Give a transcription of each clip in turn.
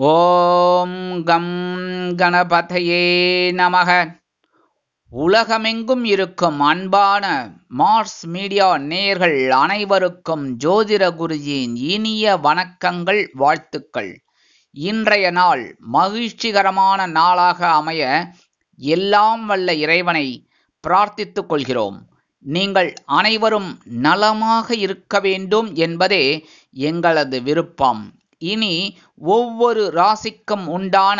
ஓம் come கணபதையே நமக. உலகமெங்கும் இருக்கும் அன்பான மார்ஸ் மீடியா நேயர்கள் அனைவருக்கும் ஜோதிட குருஜியின் இனிய வணக்கங்கள், வாழ்த்துக்கள். இன்றைய நாள் மகிழ்ச்சிகரமான நாளாக அமைய எல்லாம் வல்ல இறைவனை பிரார்த்தித்துக் கொள்கிறோம். நீங்கள் அனைவரும் நலமாக இருக்க வேண்டும் என்பதே எங்களது விருப்பம். இனி ஒவ்வொரு ராசிக்கும் உண்டான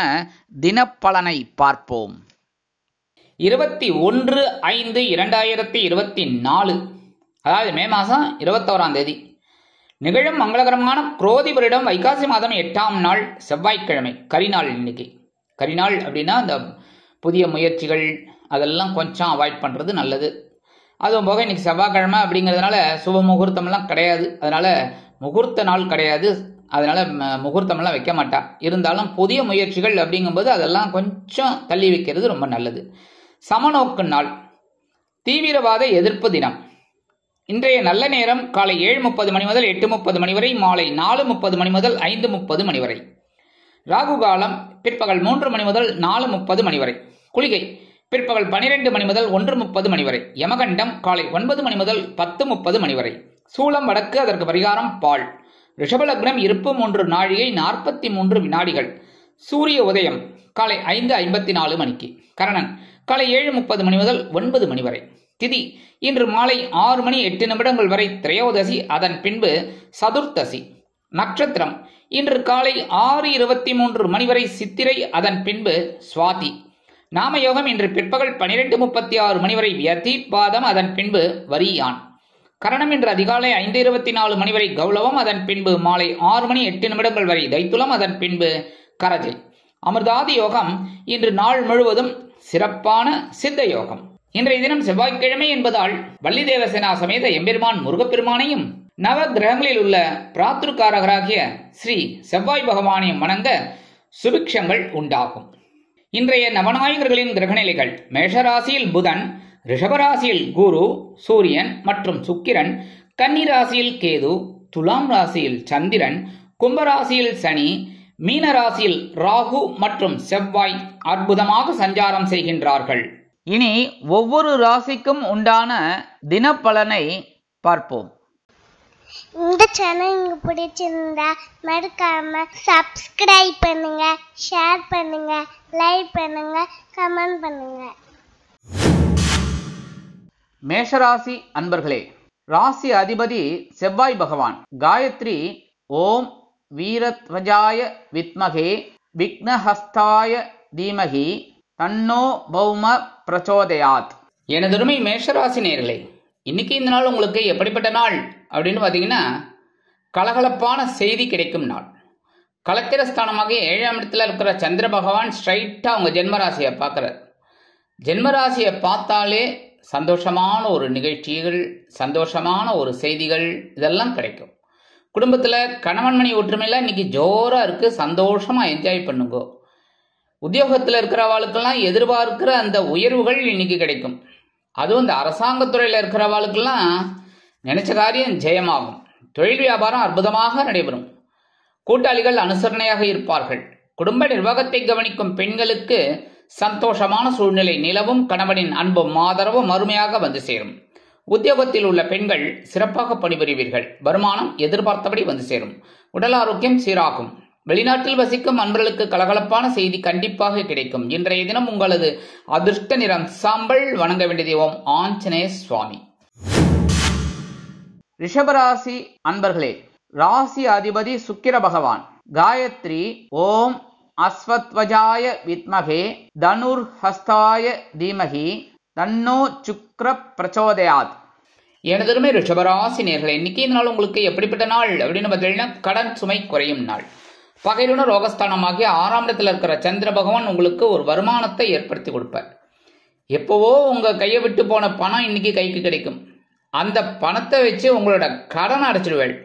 தினப்பலனை பார்ப்போம். 21/5/2024, அதாவது மே மாதம் 21ஆம் தேதி நிகழும் மங்களகரமான குரோதி வருடம் வைகாசி மாதம் 8ஆம் நாள் செவ்வாய்க்கிழமை, கரிநாள். இன்னைக்கு கரிநாள் அப்படின்னா அந்த புதிய முயற்சிகள் அதெல்லாம் கொஞ்சம் அவாய்ட் பண்ணுறது நல்லது. அதுவும் போக இன்னைக்கு செவ்வாய்க்கிழமை அப்படிங்கிறதுனால சுப முகூர்த்தம்லாம் கிடையாது, அதனால முகூர்த்த நாள் கிடையாது, அதனால முகூர்த்தமெல்லாம் வைக்க மாட்டா. இருந்தாலும் புதிய முயற்சிகள் அப்படிங்கும்போது அதெல்லாம் கொஞ்சம் தள்ளி வைக்கிறது ரொம்ப நல்லது. சமநோக்கு நாள், தீவிரவாத எதிர்ப்பு தினம். இன்றைய நல்ல நேரம் காலை 7:30 மணி முதல் 8:30 மணி வரை, மாலை 4:30 மணி முதல் 5:30 மணி வரை. ராகு காலம் பிற்பகல் 3 மணி முதல் 4:30 மணி வரை. குளிகை பிற்பகல் 12 மணி முதல் 1:30 மணி வரை. யமகண்டம் காலை 9 மணி முதல் 10:30 மணி வரை. சூலம் வடக்கு, அதற்கு பரிகாரம் பால். ரிஷபலக்னம் இருப்பு 3 நாழிகை 43 வினாடிகள். சூரிய உதயம் காலை 5:54 மணிக்கு. கரணன் காலை 7:30 மணி முதல் 9 மணி வரை. திதி இன்று மாலை 6 மணி 8 நிமிடங்கள் வரை திரையோதசி, அதன் பின்பு சதுர்த்தசி. நட்சத்திரம் இன்று காலை 6:23 மணி வரை சித்திரை, அதன் பின்பு சுவாதி. நாமயோகம் இன்று பிற்பகல் 12:36 மணி வரை வியதிபாதம், அதன் பின்பு வரியான். கரணம் இன்று அதிகாலை 5:24 மணி வரை கௌளவம், அதன் பின்பு மாலை 6 மணி 8 நிமிடங்கள் வரை தைத்துலம், அதன் பின்பு கரஜை. அமிர்தாதி யோகம் இன்று நாள் முழுவதும் சிறப்பான சித்த யோகம். இன்றைய தினம் செவ்வாய்க்கிழமை என்பதால் வள்ளி தேவசேனா சமேத எம்பெருமான் முருகப்பெருமானையும் நவ கிரகங்களில் உள்ள பிராத்ருக்காரகராகிய ஸ்ரீ செவ்வாய் பகவானையும் வணங்க சுபிக்ஷங்கள் உண்டாகும். இன்றைய நவநாயகர்களின் கிரகநிலைகள்: மேஷராசியில் புதன், ரிஷபராசியில் குரு, சூரியன் மற்றும் சுக்கிரன், கன்னி ராசியில் கேது, துலாம் ராசியில் சந்திரன், கும்பராசியில் சனி, மீன ராசியில் ராகு மற்றும் செவ்வாய் அற்புதமாக சஞ்சாரம் செய்கின்றார்கள். இனி ஒவ்வொரு ராசிக்கும் உண்டான தினப்பலனை பார்ப்போம். இந்த சேனல் உங்களுக்கு பிடிச்சிருந்தா மறக்காம சப்ஸ்கிரைப் பண்ணுங்க, ஷேர் பண்ணுங்க, லைக் பண்ணுங்க, கமெண்ட் பண்ணுங்க. மேஷராசி அன்பர்களே, ராசி அதிபதி செவ்வாய் பகவான். காயத்ரி ஓம் வீரத்வஜாய வித்மகே விக்னஹஸ்தாய தீமகி தன்னோ பௌம பிரச்சோதயாத். எனதருமை மேஷராசி நேயர்களே, இன்னைக்கு இந்த நாள் உங்களுக்கு எப்படிப்பட்ட நாள் அப்படின்னு பார்த்தீங்கன்னா, கலகலப்பான செய்தி கிடைக்கும் நாள். கலத்திரஸ்தானமாக 7ஆம் இடத்துல இருக்கிற சந்திர பகவான் ஸ்ட்ரைட்டாக உங்கள் ஜென்மராசியை பார்க்குறார். ஜென்மராசியை பார்த்தாலே சந்தோஷமான ஒரு நிகழ்ச்சிகள், சந்தோஷமான ஒரு செய்திகள் இதெல்லாம் கிடைக்கும். குடும்பத்தில் கணவன் மணி ஒற்றுமையில் இன்னைக்கு ஜோராக இருக்குது, சந்தோஷமாக என்ஜாய் பண்ணுங்க. உத்தியோகத்தில் இருக்கிறவாளுக்கெல்லாம் எதிர்பார்க்கிற அந்த உயர்வுகள் இன்னைக்கு கிடைக்கும். அதுவும் இந்த அரசாங்கத்துறையில் இருக்கிறவாளுக்கெல்லாம் நினைச்ச காரியம் ஜெயமாகும். தொழில் வியாபாரம் அற்புதமாக நடைபெறும். கூட்டாளிகள் அனுசரணையாக இருப்பார்கள். குடும்ப நிர்வாகத்தை கவனிக்கும் பெண்களுக்கு சந்தோஷமான சூழ்நிலை நிலவும். கணவனின் அன்பும் ஆதரவும் அருமையாக வந்து சேரும். உத்தியோகத்தில் உள்ள பெண்கள் சிறப்பாக பணிபுரிவீர்கள். வருமானம் எதிர்பார்த்தபடி வந்து சேரும். உடல் ஆரோக்கியம் சீராகும். வெளிநாட்டில் வசிக்கும் அன்பர்களுக்கு கலகலப்பான செய்தி கண்டிப்பாக கிடைக்கும். இன்றைய தினம் உங்களது அதிர்ஷ்ட நிறம் சாம்பல். வணங்க வேண்டிய தெய்வம் ஆஞ்சநேய சுவாமி. ரிஷபராசி அன்பர்களே, ராசி அதிபதி சுக்கிர பகவான். காயத்ரி ஓம் அஸ்வத்வஜாய வித்மகே தனுர் ஹஸ்தாய தீமகி தன்னோ சுக்ர பிரச்சோதயாத். எனதருமை ரிஷபராசி நேயர்களே, இன்னைக்கு இந்த நாள் உங்களுக்கு எப்படிப்பட்ட நாள் அப்படின்னு பார்த்தீங்கன்னா, கடன் சுமை குறையும் நாள். பகையுடன் ரோகஸ்தானமாகிய 6ஆம் இடத்துல இருக்கிற சந்திர பகவான் உங்களுக்கு ஒரு வருமானத்தை ஏற்படுத்தி கொடுப்பார். எப்போவோ உங்க கையை விட்டு போன பணம் இன்னைக்கு கைக்கு கிடைக்கும். அந்த பணத்தை வச்சு உங்களோட கடன் அடைச்சிடுவேள்.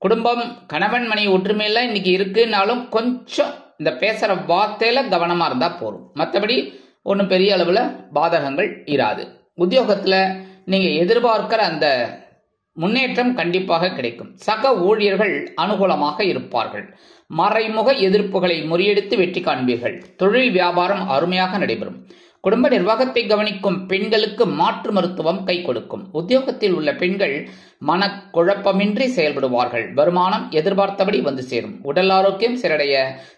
குடும்பம் கணவன் மணி ஒற்றுமையில இன்னைக்கு இருக்குன்னாலும் கொஞ்சம் இந்த பேசுகிற வார்த்தையில் கவனமாக இருந்தால் போதும். மற்றபடி ஒன்றும் பெரிய அளவில் பாதகங்கள் இராது. உத்தியோகத்தில் நீங்கள் எதிர்பார்க்கிற அந்த முன்னேற்றம் கண்டிப்பாக கிடைக்கும். சக ஊழியர்கள் அனுகூலமாக இருப்பார்கள். மறைமுக எதிர்ப்புகளை முறியடித்து வெற்றி காண்பீர்கள். தொழில் வியாபாரம் அருமையாக நடைபெறும். குடும்ப நிர்வாகத்தை கவனிக்கும் பெண்களுக்கு மாற்று மருத்துவம் கை கொடுக்கும். உத்தியோகத்தில் உள்ள பெண்கள் மனக்குழப்பமின்றி செயல்படுவார்கள். வருமானம் எதிர்பார்த்தபடி வந்து சேரும். உடல் ஆரோக்கியம் சீரடைய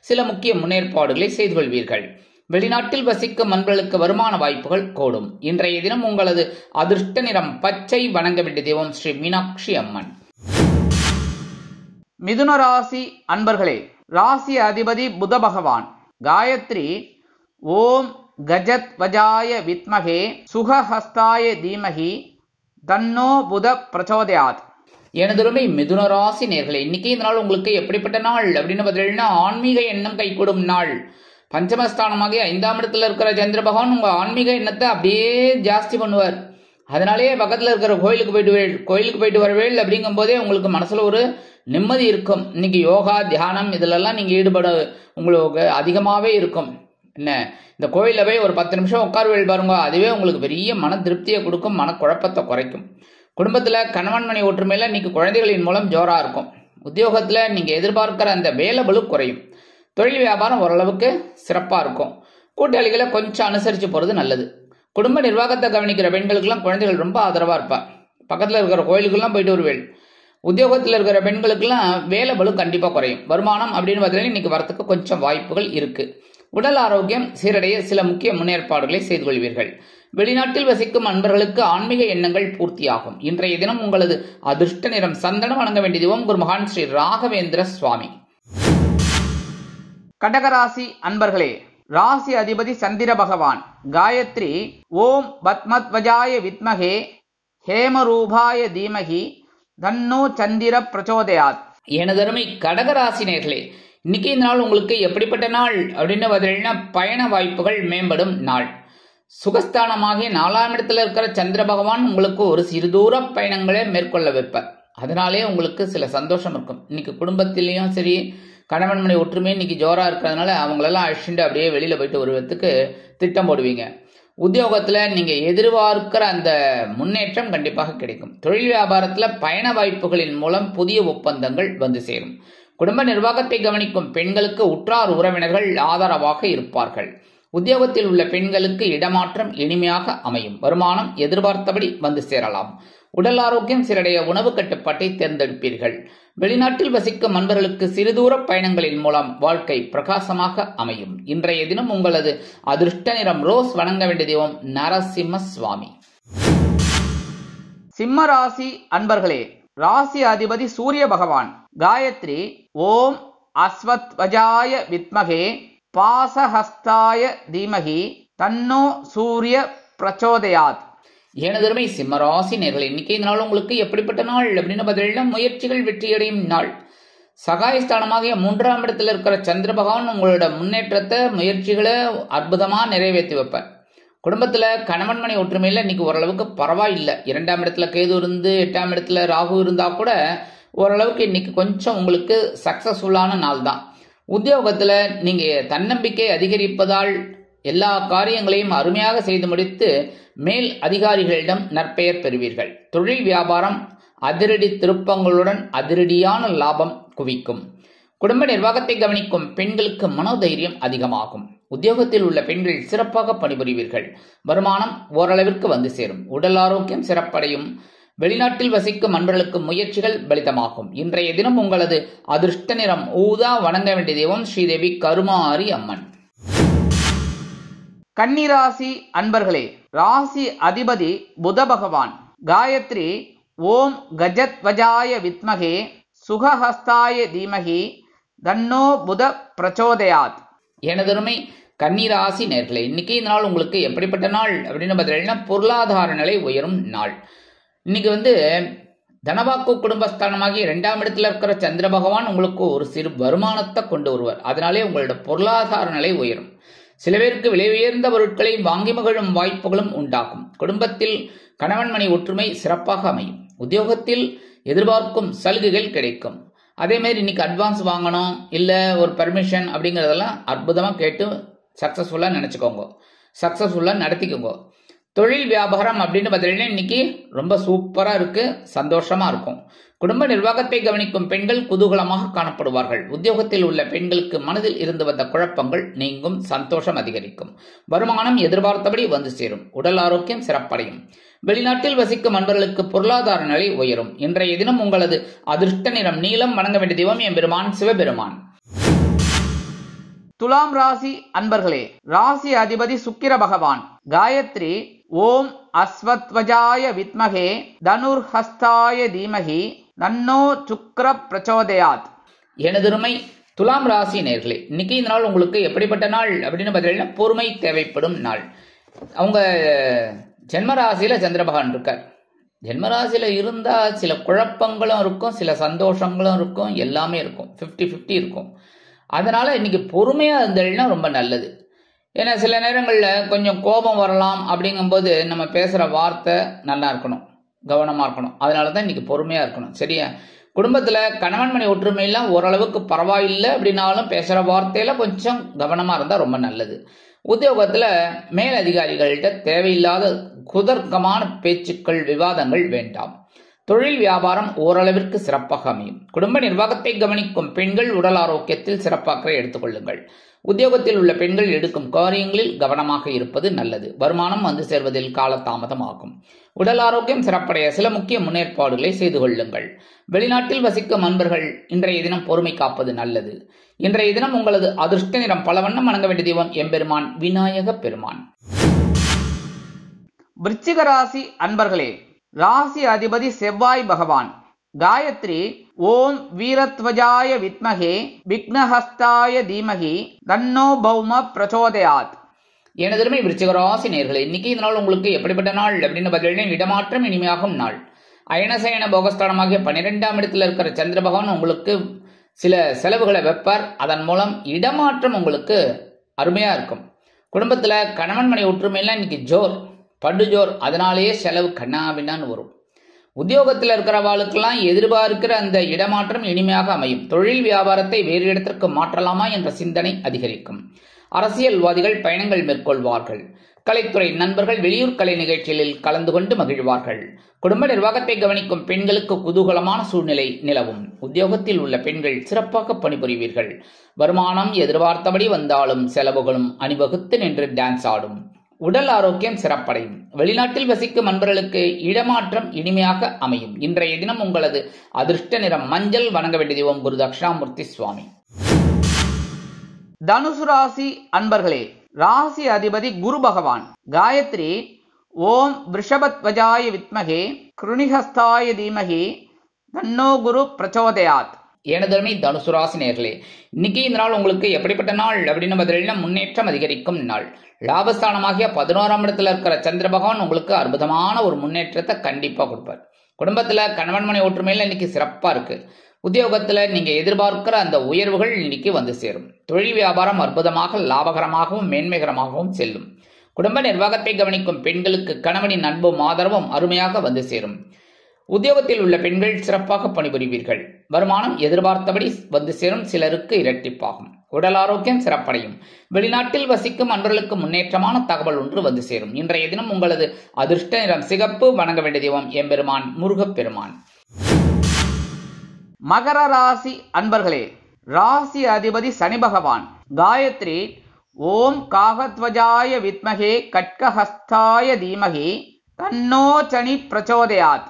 சில முக்கிய முன்னேற்பாடுகளை செய்து கொள்வீர்கள். வெளிநாட்டில் வசிக்கும் நண்பர்களுக்கு வருமான வாய்ப்புகள் கூடும். இன்றைய தினம் உங்களது அதிர்ஷ்ட நிறம் பச்சை. வணங்க வேண்டிய தெய்வம் ஸ்ரீ மீனாட்சி அம்மன். மிதுன ராசி அன்பர்களே, ராசி அதிபதி புத பகவான். காயத்ரி ஓம் கஜத் வஜாய வித்மகே சுகஹஸ்தாய தீமகி தன்னோ புத பிரச்சோதயாத். எனதுமே மிதுன ராசி நேர்களே, இன்னைக்கு இந்த நாள் உங்களுக்கு எப்படிப்பட்ட நாள் அப்படின்னு பார்த்தீங்கன்னா, ஆன்மீக எண்ணம் கைகூடும் நாள். பஞ்சமஸ்தானமாக 5ஆம் இடத்துல இருக்கிற சந்திர பகவான் உங்க ஆன்மீக எண்ணத்தை அப்படியே ஜாஸ்தி பண்ணுவார். அதனாலேயே பக்கத்துல இருக்கிற கோயிலுக்கு போயிட்டு வரவேல் அப்படிங்கும் போதே உங்களுக்கு மனசுல ஒரு நிம்மதி இருக்கும். இன்னைக்கு யோகா தியானம் இதுலெல்லாம் நீங்க ஈடுபட உங்களுக்கு அதிகமாவே இருக்கும். என்ன, இந்த கோயிலில் போய் ஒரு 10 நிமிஷம் உட்கார்வேல் பாருங்க, அதுவே உங்களுக்கு பெரிய மன திருப்தியை கொடுக்கும், மனக்குழப்பத்தை குறைக்கும். குடும்பத்துல கணவன் மணி ஒற்றுமையில இன்னைக்கு குழந்தைகளின் மூலம் ஜோரா இருக்கும். உத்தியோகத்துல நீங்க எதிர்பார்க்கிற அந்த வேலை பளு குறையும். தொழில் வியாபாரம் ஓரளவுக்கு சிறப்பா இருக்கும். கூட்டாளிகளை கொஞ்சம் அனுசரிச்சு போறது நல்லது. குடும்ப நிர்வாகத்தை கவனிக்கிற பெண்களுக்கெல்லாம் குழந்தைகள் ரொம்ப ஆதரவா இருப்பா. பக்கத்துல இருக்கிற கோயிலுக்கெல்லாம் போயிட்டு வருவேள். உத்தியோகத்தில் இருக்கிற பெண்களுக்கெல்லாம் வேலை பளு கண்டிப்பா குறையும். வருமானம் அப்படின்னு பார்த்தீங்கன்னா இன்னைக்கு வரத்துக்கு கொஞ்சம் வாய்ப்புகள் இருக்கு. உடல் ஆரோக்கியம் சீரடைய சில முக்கிய முன்னேற்பாடுகளை செய்து கொள்வீர்கள். வெளிநாட்டில் வசிக்கும் நண்பர்களுக்கு ஆன்மீக எண்ணங்கள் பூர்த்தியாகும். இன்றைய தினம் உங்களது அதிர்ஷ்ட நிறம் சந்தனம். வணங்க வேண்டிய தெய்வம் குரு மகான் ஸ்ரீ ராகவேந்திர சுவாமி. கடகராசி அன்பர்களே, ராசி அதிபதி சந்திர பகவான். காயத்ரி ஓம் பத்மத்வஜாய வித்மகே ஹேமரூபாய தீமகி தன்னோ சந்திர பிரச்சோதயாத். எனதருமை கடகராசி நேர்களே, இன்னைக்கு இந்த நாள் உங்களுக்கு எப்படிப்பட்ட நாள் அப்படின்னு பார்த்தீங்கன்னா, பயண வாய்ப்புகள் மேம்படும் நாள். சுகஸ்தானமாகிய 4ஆம் இடத்துல இருக்கிற சந்திர பகவான் உங்களுக்கு ஒரு சிறு தூர பயணங்களை மேற்கொள்ள வைப்பார். அதனாலே உங்களுக்கு சில சந்தோஷம் இருக்கும். இன்னைக்கு குடும்பத்திலையும் சரி, கணவன் மனை ஒற்றுமையும் இன்னைக்கு ஜோரா இருக்கிறதுனால அவங்களெல்லாம் அழிச்சுட்டு அப்படியே வெளியில போயிட்டு வருவதற்கு திட்டம் போடுவீங்க. உத்தியோகத்துல நீங்க எதிர்பார்க்கிற அந்த முன்னேற்றம் கண்டிப்பாக கிடைக்கும். தொழில் வியாபாரத்துல பயண வாய்ப்புகளின் மூலம் புதிய ஒப்பந்தங்கள் வந்து சேரும். குடும்ப நிர்வாகத்தை கவனிக்கும் பெண்களுக்கு உற்றார் உறவினர்கள் ஆதரவாக இருப்பார்கள். உத்தியோகத்தில் உள்ள பெண்களுக்கு இடமாற்றம் இனிமையாக அமையும். வருமானம் எதிர்பார்த்தபடி வந்து சேரலாம். உடல் ஆரோக்கியம் சீரடைய உணவு கட்டுப்பாட்டை தேர்ந்தெடுப்பீர்கள். வெளிநாட்டில் வசிக்கும் நண்பர்களுக்கு சிறுதூர பயணங்களின் மூலம் வாழ்க்கை பிரகாசமாக அமையும். இன்றைய தினம் உங்களது அதிர்ஷ்ட நிறம் ரோஸ். வணங்க வேண்டிய தெய்வம் நரசிம்ம சுவாமி. சிம்ம ராசி அன்பர்களே, ராசி அதிபதி சூரிய பகவான். காயத்ரி ஓம் அஸ்வத் வஜாய வித்மகே பாசஹஸ்தாய தீமகி தன்னோ சூரிய பிரச்சோதயாத். எனதருமை சிம்மராசி நேர்களே, இன்னைக்கு இந்த நாள் உங்களுக்கு எப்படிப்பட்ட நாள் அப்படின்னு பார்த்தீங்கன்னா, முயற்சிகள் வெற்றியடையும் நாள். சகாயஸ்தானமாகிய 3ஆம் இடத்துல இருக்கிற சந்திர பகவான் உங்களோட முன்னேற்றத்தை முயற்சிகளை அற்புதமா நிறைவேற்றி வைப்பார். குடும்பத்துல கணவன் மனை ஒற்றுமையில இன்னைக்கு ஓரளவுக்கு பரவாயில்லை. 2ஆம் இடத்துல கேது இருந்து 8ஆம் இடத்துல ராகு இருந்தா கூட ஓரளவுக்கு இன்னைக்கு கொஞ்சம் உங்களுக்கு சக்சஸ்ஃபுல்லான நாள் தான். உத்தியோகத்துல நீங்க தன்னம்பிக்கை அதிகரிப்பதால் எல்லா காரியங்களையும் அருமையாக செய்து முடித்து மேல் அதிகாரிகளிடம் நற்பெயர் பெறுவீர்கள். தொழில் வியாபாரம் அதிரடி திருப்பங்களுடன் அதிரடியான லாபம் குவிக்கும். குடும்ப நிர்வாகத்தை கவனிக்கும் பெண்களுக்கு மனோதைரியம் அதிகமாகும். உத்தியோகத்தில் உள்ள பெண்கள் சிறப்பாக பணிபுரிவீர்கள். வருமானம் ஓரளவிற்கு வந்து சேரும். உடல் ஆரோக்கியம் சிறப்படையும். வெளிநாட்டில் வசிக்கும் நண்பர்களுக்கு முயற்சிகள் பலிதமாகும். இன்றைய தினம் உங்களது அதிர்ஷ்ட நிறம் ஊதா. வணங்க வேண்டிய தெய்வம் ஸ்ரீதேவி கருமாரி அம்மன். கன்னிராசி அன்பர்களே, ராசி அதிபதி புத பகவான். காயத்ரி ஓம் கஜத் வஜாய வித்மகே சுகஹஸ்தாய தீமகி தன்னோ புத பிரச்சோதயாத். எனதருமை கன்னிராசி நேர்களே, இன்னைக்கு இந்த நாள் உங்களுக்கு எப்படிப்பட்ட நாள் அப்படின்னு பார்த்தீங்கன்னா, பொருளாதார நிலை உயரும் நாள். இன்னைக்கு தனவாக்கு குடும்பஸ்தானமாகி 2ஆம் இடத்துல இருக்கிற சந்திர பகவான் உங்களுக்கு ஒரு சிறு வருமானத்தை கொண்டு வருவார். அதனாலே உங்களோட பொருளாதார நிலை உயரும். சில பேருக்கு விலை உயர்ந்த பொருட்களை வாங்கி மகிழும் வாய்ப்புகளும் உண்டாகும். குடும்பத்தில் கணவன் மனை ஒற்றுமை சிறப்பாக அமையும். உத்தியோகத்தில் எதிர்பார்க்கும் சலுகைகள் கிடைக்கும். அதே மாதிரி இன்னைக்கு அட்வான்ஸ் வாங்கணும், இல்ல ஒரு பர்மிஷன் அப்படிங்கறதெல்லாம் அற்புதமா கேட்டு சக்சஸ்ஃபுல்லா நினைச்சுக்கோங்க, சக்சஸ்ஃபுல்லா நடத்திக்கோங்க. தொழில் வியாபாரம் அப்படின்னு பார்த்தீங்கன்னா இன்னைக்கு ரொம்ப சூப்பரா இருக்கு, சந்தோஷமா இருக்கும். குடும்ப நிர்வாகத்தை கவனிக்கும் பெண்கள் குதூகலமாக காணப்படுவார்கள். உத்தியோகத்தில் உள்ள பெண்களுக்கு மனதில் இருந்து வந்த குழப்பங்கள் நீங்கும், சந்தோஷம் அதிகரிக்கும். வருமானம் எதிர்பார்த்தபடி வந்து சேரும். உடல் ஆரோக்கியம் சிறப்படையும். வெளிநாட்டில் வசிக்கும் அன்பர்களுக்கு பொருளாதார நிலை உயரும். இன்றைய தினம் உங்களது அதிர்ஷ்ட நிறம் நீலம். வணங்க வேண்டிய தெய்வம் எம்பெருமான் சிவபெருமான். துலாம் ராசி அன்பர்களே, ராசி அதிபதி சுக்கிர பகவான். காயத்ரி ஓம் அஸ்வத்வஜாய வித்மகே தனுர்ஹஸ்தாய தீமகி தன்னோ சுக்ர பிரச்சோதயாத். எனதுருமை துலாம் ராசி நேர்களே, இன்னைக்கு இந்த நாள் உங்களுக்கு எப்படிப்பட்ட நாள் அப்படின்னு பார்த்தீங்கன்னா பொறுமை தேவைப்படும் நாள். அவங்க ஜென்மராசியில சந்திர பகவான் இருக்கார். ஜென்மராசியில இருந்தா சில குழப்பங்களும் இருக்கும், சில சந்தோஷங்களும் இருக்கும், எல்லாமே இருக்கும், 50-50 இருக்கும். அதனால இன்னைக்கு பொறுமையா இருந்ததுன்னா ரொம்ப நல்லது. ஏன்னா சில நேரங்களில் கொஞ்சம் கோபம் வரலாம். அப்படிங்கும்போது நம்ம பேசுகிற வார்த்தை நல்லா இருக்கணும், கவனமாக இருக்கணும். அதனால தான் இன்னைக்கு பொறுமையாக இருக்கணும். சரியா? குடும்பத்தில் கணவன் மனை ஒற்றுமையெல்லாம் ஓரளவுக்கு பரவாயில்லை அப்படின்னாலும் பேசுகிற வார்த்தையில கொஞ்சம் கவனமாக இருந்தால் ரொம்ப நல்லது. உத்தியோகத்தில் மேலதிகாரிகள்கிட்ட தேவையில்லாத குதர்க்கமான பேச்சுக்கள், விவாதங்கள் வேண்டாம். தொழில் வியாபாரம் ஓரளவிற்கு சிறப்பாக அமையும். குடும்ப நிர்வாகத்தை கவனிக்கும் பெண்கள் உடல் ஆரோக்கியத்தில் சிறப்பாக எடுத்துக்கொள்ளுங்கள். உத்தியோகத்தில் உள்ள பெண்கள் எடுக்கும் காரியங்களில் கவனமாக இருப்பது நல்லது. வருமானம் வந்து சேர்வதில் காலதாமதமாகும். உடல் ஆரோக்கியம் சிறப்படைய சில முக்கிய முன்னேற்பாடுகளை செய்து கொள்ளுங்கள். வெளிநாட்டில் வசிக்கும் அன்பர்கள் இன்றைய தினம் பொறுமை காப்பது நல்லது. இன்றைய தினம் உங்களது அதிர்ஷ்ட நிறம் பலவண்ணம். வணங்க வேண்டிய தெய்வம் எம்பெருமான் விநாயக பெருமான். விருச்சிக ராசி அன்பர்களே, ராசி அதிபதி செவ்வாய் பகவான். காயத்ரி ஓம் வீரத்வஜாய வித்மகே விக்னஹஸ்தாய தீமகி தன்னோ பௌம பிரச்சோதயாத். எனதுமே விருச்சிக ராசி நேர்களே, இன்னைக்கு இந்த நாள் உங்களுக்கு எப்படிப்பட்ட நாள் அப்படின்னு பார்த்தீங்கன்னா இடமாற்றம் இனிமையாகும் நாள். அயனசயன போகஸ்தானமாகிய 12ஆம் இடத்துல இருக்கிற சந்திர பகவான் உங்களுக்கு சில செலவுகளை வைப்பார். அதன் மூலம் இடமாற்றம் உங்களுக்கு அருமையா இருக்கும். குடும்பத்துல கணவன் மனை ஒற்றுமையெல்லாம் இன்னைக்கு ஜோர், படு ஜோர். அதனாலேயே செலவு கண்ணாபின்னான்னு வரும். உத்தியோகத்தில் இருக்கிறவாளுக்கெல்லாம் எதிர்பார்க்கிற அந்த இடமாற்றம் இனிமையாக அமையும். தொழில் வியாபாரத்தை வேறு இடத்திற்கு மாற்றலாமா என்ற சிந்தனை அதிகரிக்கும். அரசியல்வாதிகள் பயணங்கள் மேற்கொள்வார்கள். கலைத்துறை நண்பர்கள் வெளியூர் கலை நிகழ்ச்சிகளில் கலந்து கொண்டு மகிழ்வார்கள். குடும்ப நிர்வாகத்தை கவனிக்கும் பெண்களுக்கு குதூகலமான சூழ்நிலை நிலவும். உத்தியோகத்தில் உள்ள பெண்கள் சிறப்பாக பணிபுரிவீர்கள். வருமானம் எதிர்பார்த்தபடி வந்தாலும் செலவுகளும் அணிவகுத்து நின்று டான்ஸ் ஆடும். உடல் ஆரோக்கியம் சிறப்படையும். வெளிநாட்டில் வசிக்கும் அன்பர்களுக்கு இடமாற்றம் இனிமையாக அமையும். இன்றைய தினம் உங்களது அதிர்ஷ்ட நிறம் மஞ்சள். வணங்க வேண்டிய தெய்வம் குரு தட்சிணாமூர்த்தி சுவாமி. தனுசு ராசி அன்பர்களே, ராசி அதிபதி குரு பகவான். காயத்ரி ஓம் விருஷபத்வஜாய வித்மகே கிருணிஹஸ்தாய தீமகி தன்னோ குரு பிரச்சோதயாத். எனதருமை தனுசு ராசி நேர்களே, இன்னைக்கு இந்த நாள் உங்களுக்கு எப்படிப்பட்ட நாள் அப்படின்னு பார்த்தீங்கன்னா முன்னேற்றம் அதிகரிக்கும் நாள். லாபஸ்தானமாகிய 11ஆம் இடத்துல இருக்கிற சந்திர பகவான் உங்களுக்கு அற்புதமான ஒரு முன்னேற்றத்தை கண்டிப்பா கொடுப்பார். குடும்பத்துல கணவன் மனை ஒற்றுமையில இன்னைக்கு சிறப்பா இருக்கு. உத்தியோகத்துல நீங்க எதிர்பார்க்கிற அந்த உயர்வுகள் இன்னைக்கு வந்து சேரும். தொழில் வியாபாரம் அற்புதமாக லாபகரமாகவும் மேன்மைகரமாகவும் செல்லும். குடும்ப நிர்வாகத்தை கவனிக்கும் பெண்களுக்கு கணவனின் அன்பும் ஆதரவும் அருமையாக வந்து சேரும். உத்தியோகத்தில் உள்ள பெண்கள் சிறப்பாக பணிபுரிவீர்கள். வருமானம் எதிர்பார்த்தபடி வந்து சேரும், சிலருக்கு இரட்டிப்பாகும். உடல் ஆரோக்கியம் சிறப்படையும். வெளிநாட்டில் வசிக்கும் அன்பர்களுக்கு முன்னேற்றமான தகவல் ஒன்று வந்து சேரும். இன்றைய தினம் உங்களது அதிர்ஷ்ட நிறம் சிகப்பு. வணங்க வேண்டிய தெய்வம் எம்பெருமான் முருகப்பெருமான். மகர ராசி அன்பர்களே, ராசி அதிபதி சனி பகவான். காயத்ரி ஓம் காகத்வஜாய வித்மகே கட்கஹஸ்தாய தீமகி தன்னோ சனி பிரச்சோதயாத்.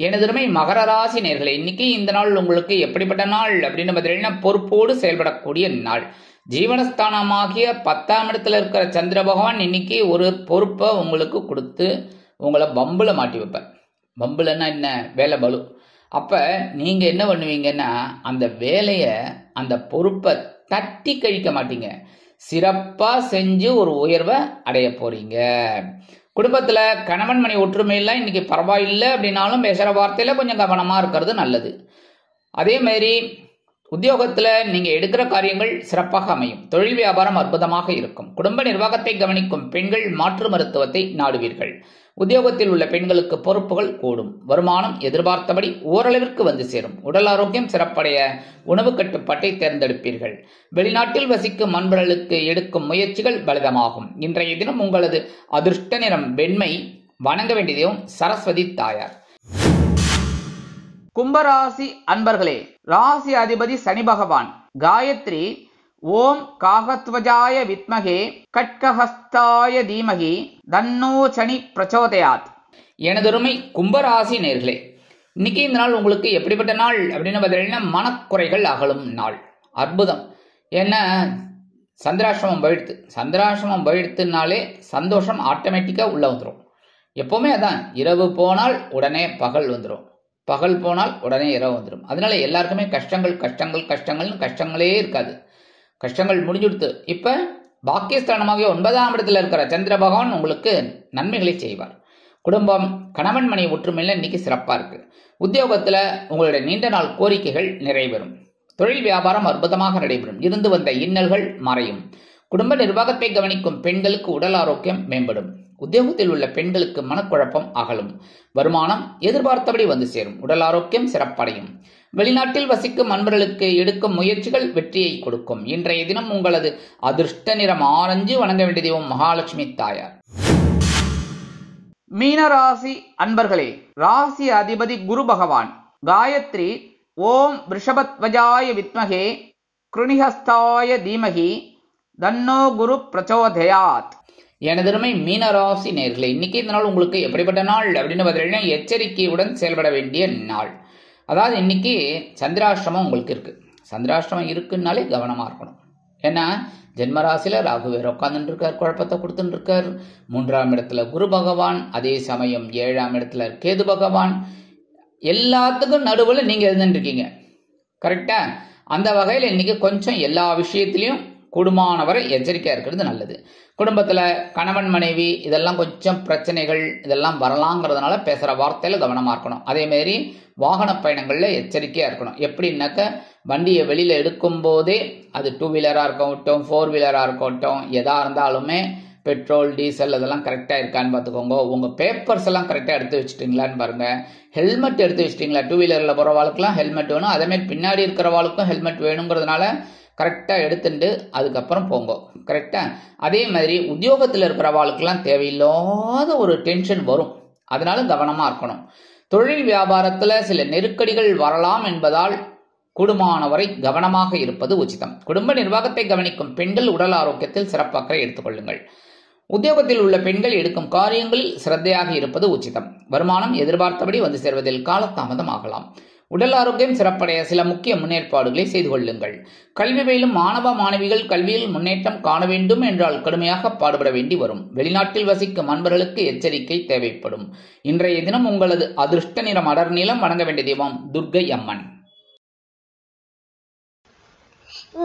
எனதுமே மகர ராசி நேர்களே, இன்னைக்கு இந்த நாள் உங்களுக்கு எப்படிப்பட்ட நாள் அப்படின்னு பார்த்தீங்கன்னா பொறுப்போடு செயல்படக்கூடிய நாள். ஜீவனஸ்தானமாகிய 10ஆம் இடத்துல இருக்கிற சந்திர பகவான் இன்னைக்கு ஒரு பொறுப்பை உங்களுக்கு கொடுத்து உங்களை பம்புல மாட்டி வைப்பார். பம்புலன்னா என்ன? வேலை பலு. அப்ப நீங்க என்ன பண்ணுவீங்கன்னா அந்த வேலையை, அந்த பொறுப்பை தட்டி கழிக்க மாட்டீங்க. சிறப்பா செஞ்சு ஒரு உயர்வை அடைய போறீங்க. குடும்பத்துல கணவன் மனை ஒற்றுமையெல்லாம் இன்னைக்கு பரவாயில்லை அப்படின்னாலும் பேசுற வார்த்தையில கொஞ்சம் கவனமா இருக்கிறது நல்லது. அதே மாதிரி உத்தியோகத்துல நீங்க எடுக்கிற காரியங்கள் சிறப்பாக அமையும். தொழில் வியாபாரம் அற்புதமாக இருக்கும். குடும்ப நிர்வாகத்தை கவனிக்கும் பெண்கள் மாற்று மருத்துவத்தை நாடுவீர்கள். உத்தியோகத்தில் உள்ள பெண்களுக்கு பொறுப்புகள் கூடும். வருமானம் எதிர்பார்த்தபடி ஓரளவிற்கு வந்து சேரும். உடல் ஆரோக்கியம் சிறப்படைய உணவு கட்டுப்பாட்டை தேர்ந்தெடுப்பீர்கள். வெளிநாட்டில் வசிக்கும் அன்பர்களுக்கு எடுக்கும் முயற்சிகள் பலிதமாகும். இன்றைய தினம் உங்களது அதிர்ஷ்ட நிறம் வெண்மை. வணங்க வேண்டியதும் சரஸ்வதி தாயார். கும்பராசி அன்பர்களே, ராசி அதிபதி சனி பகவான். காயத்ரி ஓம் காகத்வஜாய வித்மகே கட்கஹஸ்தாய தீமகி தன்னோ சனி பிரச்சோதயாத். எனதொருமை கும்பராசி நேர்களே, இன்னைக்கு இந்த நாள் உங்களுக்கு எப்படிப்பட்ட நாள் அப்படின்னு பார்த்தீங்கன்னா மனக்குறைகள் அகலும் நாள். அற்புதம். ஏன்னா சந்திராசிரமம் போயிடுத்து. சந்திராசிரமம் போயிடுத்துனாலே சந்தோஷம் ஆட்டோமேட்டிக்காக உள்ள வந்துடும். எப்போவுமே அதான், இரவு போனால் உடனே பகல் வந்துடும், பகல் போனால் உடனே இரவு வந்துடும். அதனால எல்லாருக்குமே கஷ்டங்கள் கஷ்டங்கள் கஷ்டங்கள்னு கஷ்டங்களே இருக்காது. கஷ்டங்கள் முடிஞ்சுடுத்து. இப்ப பாக்கியஸ்தானமாக 9ஆம் இடத்துல இருக்கிற சந்திர பகவான் உங்களுக்கு நன்மைகளை செய்வார். குடும்பம் கணவன் மனைவி ஒற்றுமையில இன்னைக்கு சிறப்பா இருக்கு. உத்தியோகத்துல உங்களுடைய நீண்ட நாள் கோரிக்கைகள் நிறைவேறும். தொழில் வியாபாரம் அற்புதமாக நடைபெறும். இருந்து வந்த இன்னல்கள் மறையும். குடும்ப நிர்வாகத்தை கவனிக்கும் பெண்களுக்கு உடல் ஆரோக்கியம் மேம்படும். உத்தியோகத்தில் உள்ள பெண்களுக்கு மனக்குழப்பம் அகலும். வருமானம் எதிர்பார்த்தபடி வந்து சேரும். உடல் ஆரோக்கியம் சிறப்படையும். வெளிநாட்டில் வசிக்கும் அன்பர்களுக்கு எடுக்கும் முயற்சிகள் வெற்றியை கொடுக்கும். இன்றைய தினம் உங்களது அதிர்ஷ்ட நிறம் ஆரஞ்சு. வணங்க வேண்டிய தெய்வம் மகாலட்சுமி தாயார். மீனராசி அன்பர்களே, ராசி அதிபதி குரு பகவான். காயத்ரி ஓம் ரிஷபத்வஜாய வித்மகே கிருணிஹஸ்தாய தீமகி தன்னோ குரு பிரச்சோதயாத். எனதருமை மீனராசி நேர்களே, இன்னைக்கு இந்த நாள் உங்களுக்கு எப்படிப்பட்ட நாள் அப்படின்னு பார்த்தீங்கன்னா எச்சரிக்கையுடன் செயல்பட வேண்டிய நாள். அதாவது இன்னைக்கு சந்திராஷ்டிரமம் உங்களுக்கு இருக்கு. சந்திராஷ்டிரமம் இருக்குன்னாலே கவனமா இருக்கணும். ஏன்னா ஜென்மராசில ராகு வேற உட்காந்துட்டு இருக்கார், குழப்பத்தை கொடுத்துட்டு இருக்கார். 3ஆம் இடத்துல குரு பகவான், அதே சமயம் 7ஆம் இடத்துல கேது பகவான். எல்லாத்துக்கும் நடுவில் நீங்க இருந்துட்டு இருக்கீங்க. கரெக்டா? அந்த வகையில் இன்னைக்கு கொஞ்சம் எல்லா விஷயத்திலையும் கூடுமானவரை எச்சரிக்கையா இருக்கிறது நல்லது. குடும்பத்துல கணவன் மனைவி இதெல்லாம் கொஞ்சம் பிரச்சனைகள் இதெல்லாம் வரலாங்கிறதுனால பேசுற வார்த்தையில கவனமா இருக்கணும். அதே மாதிரி வாகன பயணங்கள்ல எச்சரிக்கையா இருக்கணும். எப்படின்னாக்க வண்டியை வெளியில எடுக்கும் போதே அது 2 வீலரா இருக்கட்டும் 4 வீலரா இருக்கட்டும் எதா இருந்தாலுமே பெட்ரோல் டீசல் அதெல்லாம் கரெக்டா இருக்கான்னு பார்த்துக்கோங்க. உங்க பேப்பர்ஸ் எல்லாம் கரெக்டா எடுத்து வச்சுட்டீங்களான்னு பாருங்க. ஹெல்மெட் எடுத்து வச்சுட்டீங்களா? 2 வீலர்ல போற வாழ்க்கெல்லாம் ஹெல்மெட் வேணும். அதே மாதிரி பின்னாடி இருக்கிற வாழ்க்கும் ஹெல்மெட் வேணுங்கிறதுனால கரெக்டா எடுத்துட்டு அதுக்கப்புறம் போங்க. கரெக்டா? அதே மாதிரி உத்தியோகத்தில் இருக்கிற வாழ்க்கெல்லாம் தேவையில்லாத ஒரு டென்ஷன் வரும். அதனால கவனமா இருக்கணும். தொழில் வியாபாரத்துல சில நெருக்கடிகள் வரலாம் என்பதால் கூடுமானவரை கவனமாக இருப்பது உச்சிதம். குடும்ப நிர்வாகத்தை கவனிக்கும் பெண்கள் உடல் ஆரோக்கியத்தில் சிறப்பாக எடுத்துக்கொள்ளுங்கள். உத்தியோகத்தில் உள்ள பெண்கள் எடுக்கும் காரியங்களில் சிரத்தையாக இருப்பது உச்சிதம். வருமானம் எதிர்பார்த்தபடி வந்து சேர்வதில் காலதாமதம் ஆகலாம். உடல் ஆரோக்கியம் சிறப்படைய சில முக்கிய முன்னேற்பாடுகளை செய்து கொள்ளுங்கள். கல்வி பயிலும் மாணவ மாணவிகள் கல்வியில் முன்னேற்றம் காண வேண்டும் என்றால் கடுமையாக பாடுபட வேண்டி வரும். வெளிநாட்டில் வசிக்கும் அன்பர்களுக்கு எச்சரிக்கை தேவைப்படும். இன்றைய தினம் உங்களது அதிர்ஷ்ட நிறம் அடர் நீளம். வணங்க வேண்டிய தெய்வம் துர்க்கை அம்மன்.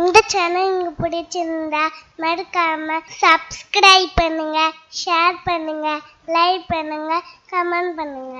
இந்த சேனல் உங்களுக்கு பிடிச்சிருந்தா மறக்காம சப்ஸ்கிரைப் பண்ணுங்க, ஷேர் பண்ணுங்க, லைக் பண்ணுங்க, கமெண்ட் பண்ணுங்க.